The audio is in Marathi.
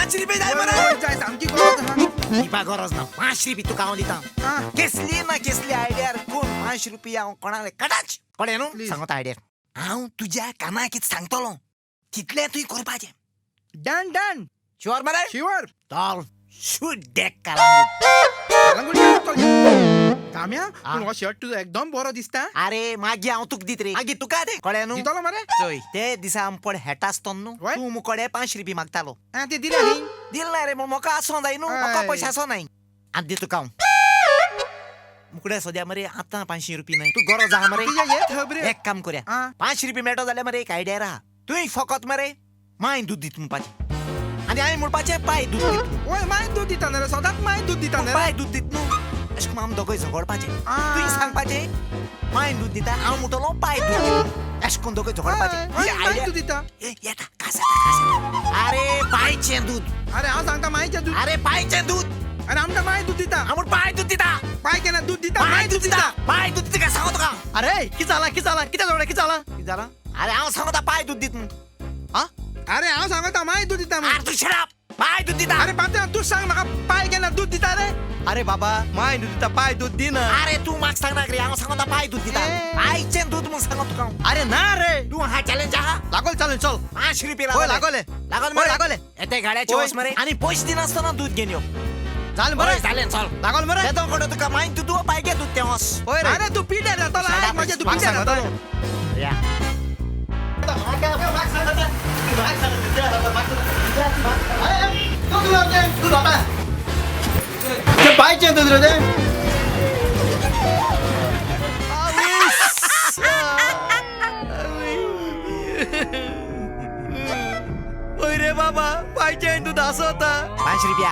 5 रुपये जाय मरे जाय सामकी गरज आहा. इबा गरज ना 5 रुपये तुका हांव दिता केसली ना केसली आयडियार कोण 5 रुपये हांव कोणाले कडाच कळ्ळें न्हू Please. सांगता आयडियार हांव तुज्या काना कितें सांगतलो तितलें तुवें करपाचें डन डन शुअर मरे शिवर चल शूट डेक कालांगूट काम्या पूण हो शर्ट तुजो एकदम बरो दिसता. अरे मागी हांव तुका दित रे मागी तुका दे कळ्ळें न्हू दितलो मरे चोय ते दिसा आमपड हेट आसतो न्हू वय. तूं मुकोडे 5 रुपये मागतालो ते दिले न्ही. दिल ना रे म्हाका आसो जाय न्हू म्हाका हय. पयशे आसो नाय आतां दिता तुका हांव मुकडे सद्या मरे आतां 500 रुपये नाय तूं गरज आहा मरे किया ये खबरे एक काम करया आ 5 रुपये मेळटो जाल्यार मरे एक आयडिया आहा तुवें फकत मरे माय दूद दीत म्हणपाचें आनी हांवें म्हणपाचें पाय दूद दीत ओय माय दूध दिता रे सदांच माय दूध दिता रे. पाय दूद दीत न्हू अशें करून आमी दोगूय झगडपाचें तुवें सांगपाचें माय दूद दिता हांव म्हणटलो पाय दूद दीत अशें करून दोगूय झगडपाचें ही माय आयडिया दूध दिता. येता कास येता अरे पायचें दूद अरे हांव सांगता मायचें दूध. अरे पायचें दूद अरे आमकां माय दूध दिता. हांव म्हण पाय दूद दिता पाय केन्ना दूध दिता पाय माय दूद दूध दिता दिता. पाय दूद दिता काय सांगू तुका अरे किती झाला किती जोडे किती झाला कितें जालां अरे हांव सांगता पाय दूद दीत म्हणून हा अरे हांव सांगता माय दूध दिता म्हूण. अरे तू शट अप पाय दूद दिता अरे पात्या तूं सांग म्हाका पाय केन्ना दूध दिता रे. अरे बाबा माय दूध दिता पाय दूध दिन अरे तू म्हाका सांगना रे हांव सांगता पाय दूद दिता ए. पायचें दूद म्हणून सांगता तुका हांव. अरे ना रे तू हा चॅलेंज आहा लागोल चालेल चल 5 रुपये होय लागले लागोले लागल होय मरे लागोले येते गाड्याचे होय. वस मरे आणि पयशे दिनासतना दूध घेवन यो चालेल बरें बरं जालें चल लागोल मरे येतो कडे तुका मागीर तूं पाय घे दूध तें वस होय रे अरे तू पिड्यार जातलो Shut आयज up. म्हजे तू म्हाका पिड्यार सांगता जातलो. या पायचे दूध रे ते होय रे बाबा पायचे दूध असं होता 5 रुपया